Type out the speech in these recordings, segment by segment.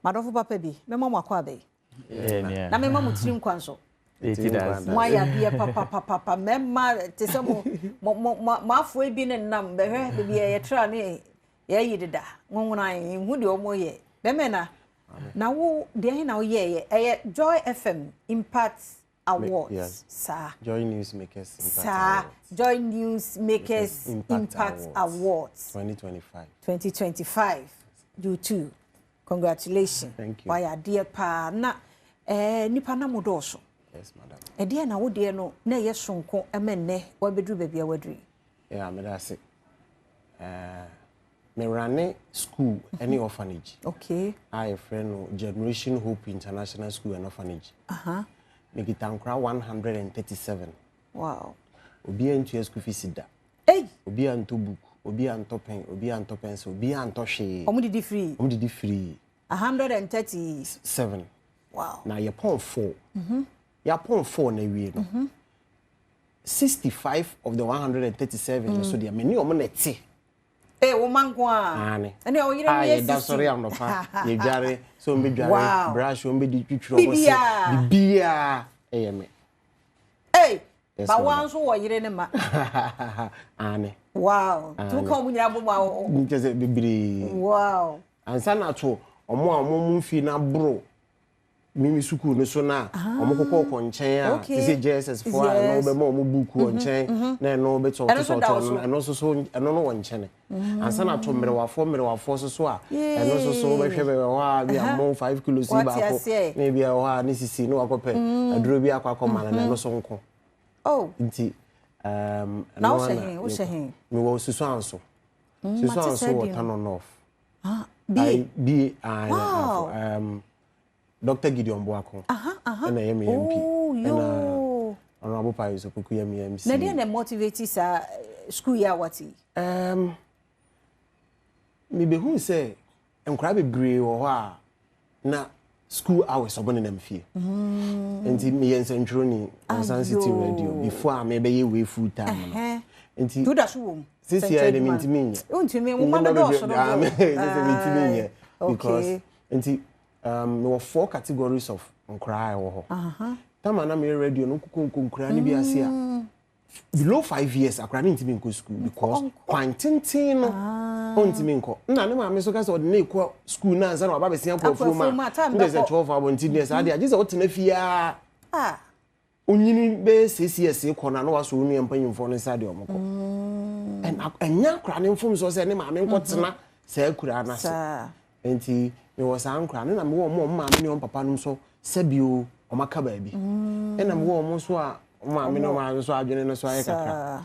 Madofo papa bi, memo makwa be. Na memo mutirim kwanso. Moya bia papa memma te se mo afo bi ne nam behwe de bia ye tra ne ye yidida. Ngonwona hu de omo ye. Bemena na wo de na wo ye Joy FM Impact Awards. Yes. Sir. Joy News Makers Impact Awards. Joy News Makers Impact Awards 2025. You too. Congratulations. Thank you. Why dear pa na nipa na modoso. Yes, madam. E dear na wo de no na ye sonko emenne wa bedru baabi a wadri. Yeah, me da se. Me run school any orphanage. Okay. I a friend Generation Hope International School and Orphanage. Me gitankra 137. Wow. Obi antu school fees da. Hey. Obi antu book, obi anto pen, obi anto pencil, obi anto hwe. Omo did free. 137. Wow. Now you pon 4. You pon 4 na wie no. 65 of the 137 so there many omo na ti. Eh, woman kwa. Ane. Ene o yire me yes. That's sorry am no pa. Ye dware so mbe dware brush o mbe di twitwiro bo se. Bibia me. Hey. Ba wan so wo yire ne ma. Ane. Wow. Tu ko mu nyira bo ma o. Nkeze bibiri. Wow. Ansa na to omo mu mfi na bro. Mimi suku no so na omo kokko nchen a say JSS 4 na obe ma omo buku nchen na no be to eno so eno no wonchen ansa na to merewafo so a eno so be hwe be wa bi am 5 kilos ba ko na bi wa ni sisi no akope aduro bi akoma na eno so nko nti na wo shehin me wo susu anso wo turn off bi Dr. Gideon Boako. And I am MP. And Honorable Pius Okuku MC. Na dey na motivate sa school year wati. Me be hu say enkra bebre wo ho a na school hours obo na mfie. Enti me yensentro ni Ansan City Radio before me be ye we full time. Enti do da so wo. Sisi ya de mintimi nya. Untimi wo ma do so no. Mintimi nya because enti there were 4 categories of nkrai wo ho. Tama na me radio no kuku nkrai ni bi ase a below 5 years akra ni ntimi nko school because kwantintin no ontimi nko na ne ma me so ka so na ekọ school na ansa na baba besia profu ma ndeze 12 abontin yes ade agye se wotena fia onyini be CCS ekọ na no waso onu empanyimfo no sade omko enya akra ne mfom so se ne ma me nko tena sa akura na sa enti me was ankra na me wo mo ma me ne papa no so sabio o maka ba bi na me wo mo so a ma me no ma so adwene no so aye kakra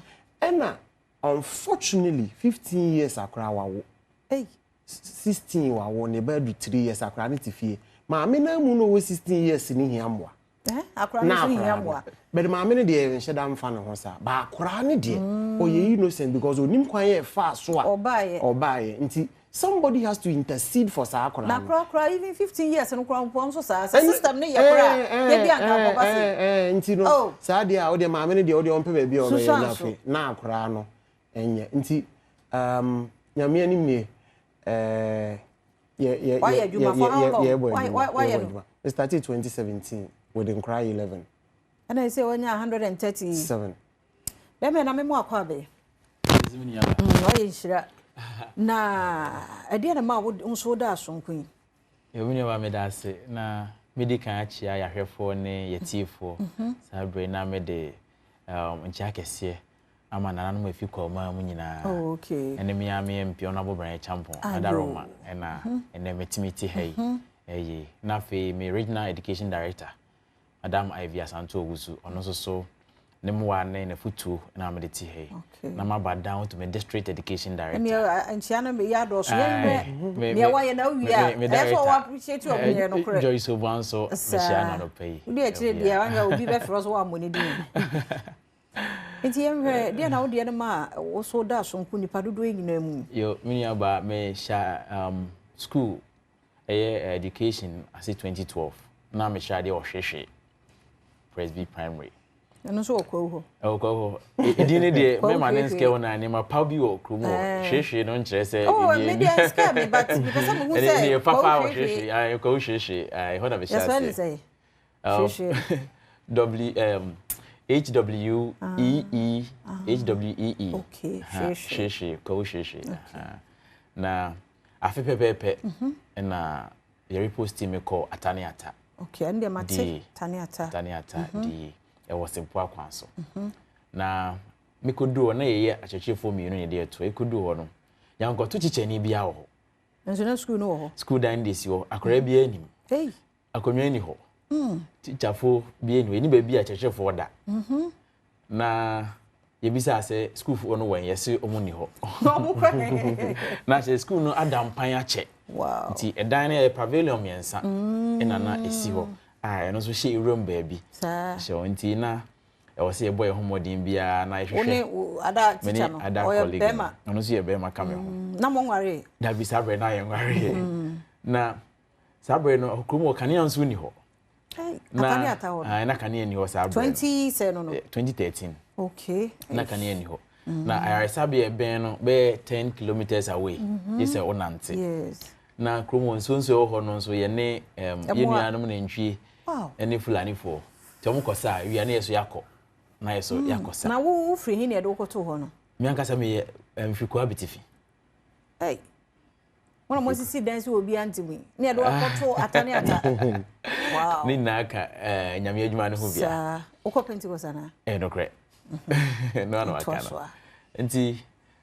na unfortunately 15 years akra wawo 16 wawo ne ba du 3 years akra ne tifie ma me na mu no 16 years ni hiamwa akra ne so hiamwa but ma me ne de nheda mfa ne ho sa ba akra ne de o ye innocent because onim kwan ye fa so a obaye nti somebody has to intercede for Sakura. Na kra even 15 years no kra mpom so sa system ne ye kra ye bi aka baba se nti no sa dia o de maame ne de o de on pe ba bi o be na fe na akra no enye nti nyame ani mie ye it started 2017 with Nkra 11 and I say when you 137 be me na me mo akwa be no ye shira na ade na ma wo nso da asonkun e woni wa me da se na medical achia ya hwefo ne yetifo sa bre na me de ncha kese ama na nanu mafi kwa ma mu nyina ene mi ame mpi ona bobran champion adaroma na ene metimiti hei na fe me regional education director Adam Ivy Asanto Ogusu ono so ne mwa ne na futu na me de ti hei na ma ba down to me district education director me anchiana me ya do so me wa ye na wi a e so wa appreciate you me no kure Joyce Obanso me share na no pay udi e kire dia wan obi be fro so wa money din enti emre dia na wo dia ma wo so da so nku nipa dodo nyina mu yo me ya ba me share school education as 2012 na me share dia o hwehwe Presby Primary eno so okwo ho edi ne de me ma ne scale na ni ma pa bi o kromo hwehwe no nkyere se oh me dey scale me but because I'm who say ni papa o hwehwe ai ko hwehwe ai ho na be sha say yes say hwehwe HWEE okay hwehwe ko hwehwe na afi pepepe na ye repost me call ataniata okay and mate taniata di e was empo akwan so na me kodu na ye achechefo mi no ye de to e kodu ho no yanko to chichani bia ho nso na school no ho school dan dey si ho akora bia anim hey akonwa ni ho teacherfo bia ni eni ba bia achechefo da na ye bisa se school fo no wen yesi omuni ho na se school no Adom pan ache wow nti edan na pavilion miensa ena na esi ho eno so hye room baby so nti na e wo se ye boy homodin bia na ehwehwe one ada teacher no o bema ono so ye bema kame ho na mo nware da bi sabre na ye nware na sabre no okromo kanea nso ni ho na ata ho na kanea ni ho sabre 20 say no 2013 okay na kanea ni ho na ayasabe e ben no be 10 kilometers away this e onante yes na kromo nso ho no nso ye ne ye nuanom na ntwie wow ene fulani fo te mo kosa wi na yeso yakọ na yeso yakosa na wo free hin e do koto ho no mi ankasa me mfiko abitifi hey wona mo sisi dance obi antimi ne do koto ataniata wow ni na aka nyame adwuma ne ho bia sa ukopenti ko sana no kre no no aka no nti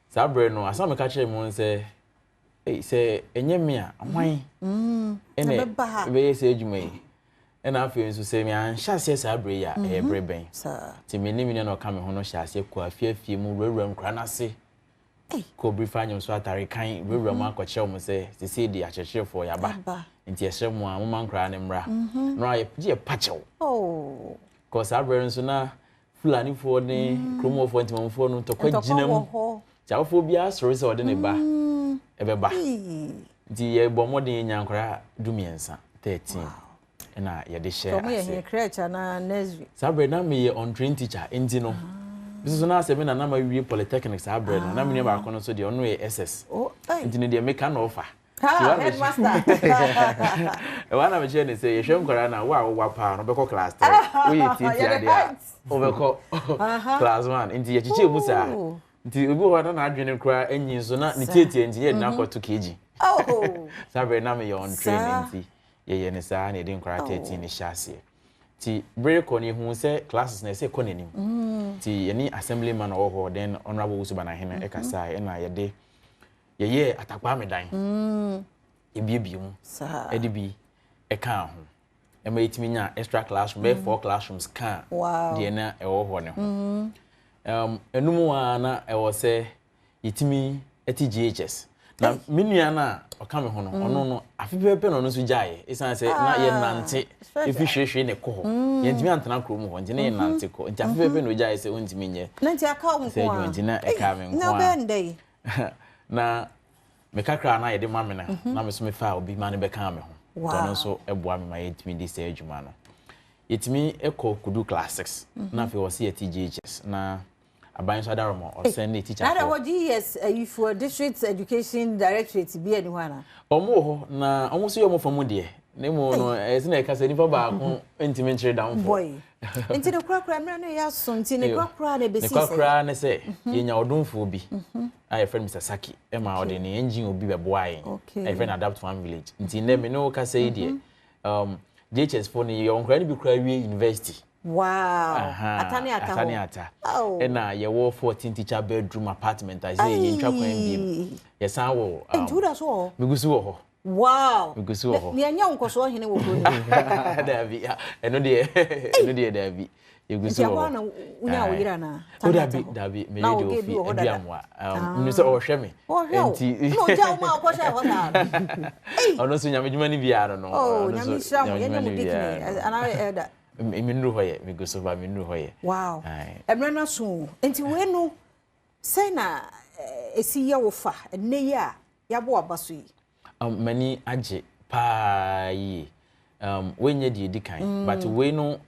sabre no asame ka kire mo nse se enye me a hwan ene be se adwuma yi ena afi nso se me an hyase sabre ya breben ti me ni na ka me ho no hyase ko afiafie mu rewrem kra na se ko brifa nyom so atare kan rewrem akọche mo se se di achechefo ya ba nti ehye mo a mo man kra ne mra no aye je pachew oh ko sabre nso na fulani fo ne kromofo ntimamfo no to kwa ginam chawfo bia soro se ode ne ba ebeba nti ye bo modin nyankora dumiensa 13 na ye de share so mo ye creature na nursery sabre na me ye on train teacher enti no biso na se me na ma wie polytechnic sabre no na me ne ba kono so de ono ye SS enti ne de make an offer headmaster wana me che ne se ye hwem nkora na wa pa no beko class 3 we ye teacher dia obeko class 1 enti ye chiche mu sa nti obi ho na adwene nkora enyi so na ne tietie nti ye na kwato keji sabre na me ye on training nti ye ne sa na de nkora 13 ni hyase ti break on hu se classes na se konanim ti ye ni assemblyman oho then honorable usubana hene e kasa e na ye de ye atakwa medan ebiebie mu edi bi e kan ho e ma yitimi nya extra classroom be 4 classrooms kan de na e wo ho ne ho enum wa na e wo se yitimi GHS na menua na o ka me ho no ono no afepepe no so jaye isan se na ye nante efi hwehwe ne ko ho ye ntimi antena krom ho ntine ye nante ko nti afepepe no jaye se ontimi nye nanti aka ho se ntina e ka me na bende na me kakra na ye de mamena na me so me fa obi ma ne be kan me ho to no so eboa me ma yetimi di se adwuma no yetimi ekọ kudu class 6 na fe wo se TGHS na aban so adaromo or send the teacher na what GS if for district education directorate bi eni hwana omo ho na omo so yomo famu de na mo no ese na ekasa ni fa ba ko ntimi nchire down for boy enti ne kura mra no ya so enti ne kura na be sisi ne kura ne se yenya odunfo bi I friend Mr. Saki e ma ode ne engine obi be boy I friend adapt one village enti ne me no ka say de JHS for ni yon kura ni bi kura wie university wow ataniata ena ye wo 14 teacher bedroom apartment I say ye ntwa kwan bi ye san wo entuda so migusu wo ho wow migusu wo ho ne anya nkoso hene wo kro ni Davi eno de Davi ye gusu wo ho na unya wo yira na Davi me radio fi ediamwa ni so wo hwe me enti no ja wo ma ko hwe ho na ono so nyame djuma ni biara no nyame shira mo ye nyamu dikini ana elder minru hoye migusu ba minru hoye wow emre na so enti we no say na esi ye wo fa enne ya yabo abaso yi mani age pa yi wenye di dikan but we no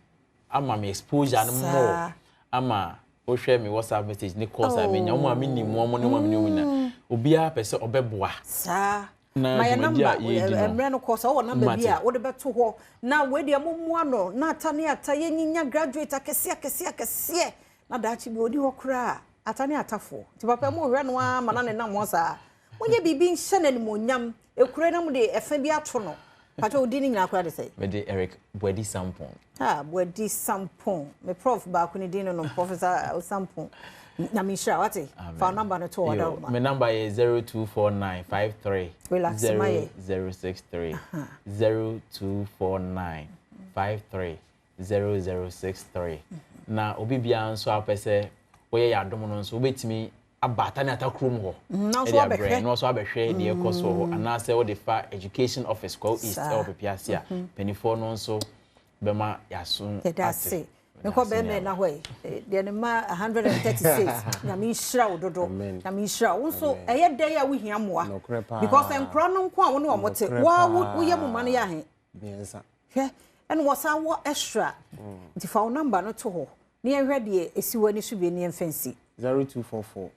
ama me exposure no more ama o share me WhatsApp message ne calls I mean omo amini mo omo ne mo amini na obia pese obeboa sa na my number emre no course o number bia wo de beto ho na we de momu ano na atane ata yenyinya graduate akese na dachi bi odi ho kra atane atafo ti papa mo hwe no ama na ne nam ho sa wonye bibi nhye na nimonyam ekure na mo de efa bi ato no pato odi ni nyina kra de say me de Eric Bwedi Sampon Bwedi Sampon me prof ba ko ni din no professor Sampon na me share what phone number no to order my number is 024953 0063 024953 0063 na obi bia nso apese oye ya Adom no nso obetimi abata na atakrom ho no so abehwe no so abehwe de ekoso ho anase wo de fa education office ko east e obepiasia penifo no nso bema yasun ate nko be me na hwe de ne ma 136 na mi hira ododo na mi hira wo nso eye de ya wo hia moa because enkro no nko a wo ne wo mote wo ye mu mane ya he biensa hwe en wo sa wo extra nti fa wo number no to ho ne ehwe de esi wani so bi ne emfansi 0244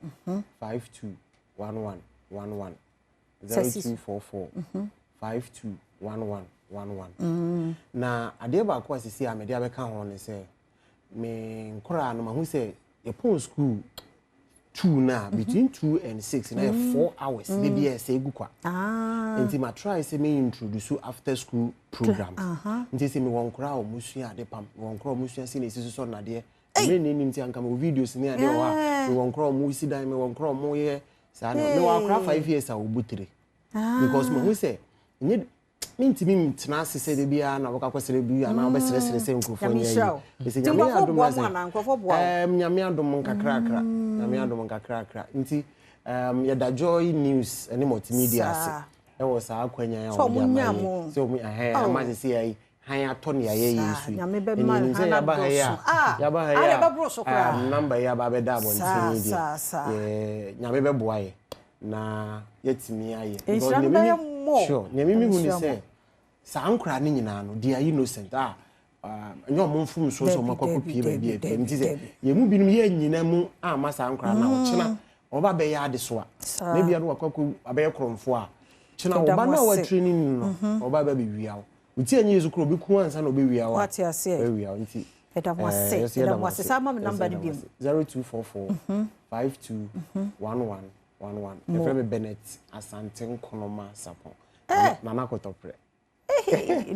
521111 0244 521111 na ade ba ko asisi a me de abeka ho ne se me nkora no ma hu se e pon school 2 na between 2 and 6 na 4 hours they be say egu kwa nti ma try say me introduce after school program nti say me won nkora o musua ade pam won nkora o musua si na esi so na de me ni nti anka me videos ni ade o ha me won nkora o mu si dan me won nkora o mu ye sa no me wa nkora 5 years a obutere because ma hu say nye mintimi mtena sese de bia na boka kwesere bia na obesere se nkrofo nya yi ese nyame adom na nkrofo boa nyame adom nkakrakra nyame adom nkakrakra nti ya da Joy News ene multimedia ase e wo sa akwanya ya o bia so mu ama se yi han ato ne ya ye yesu nyame be ma ya ba ya ba bro so kra number ya ba be da bonti dia nyame be boa ye na yetimi aye because sure nyame mi hu ni say sa ankra ni nyina no they are innocent enyo mo mfum so so makwaku pie ba bia pie nti say ye mu binum ye nyina mu ama sa ankra na o chena oba be ya de so a na bia no wakwaku abe kromfo a chena oba na wa training no oba ba be wiawo uti enyi yesu kro bi ku ansa na obe wiawo what you say be wiawo nti edamwase sa ma number ni bi 0244 521111 efreme Bennett Asante Nkonoma Sapon nana kotopre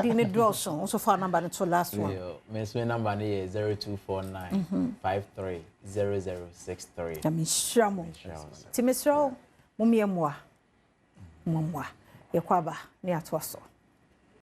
di ne drosso so for number to last one my number is 0249 530063 ami shamo ti mesro mo miemwa ye kwaba ne atoso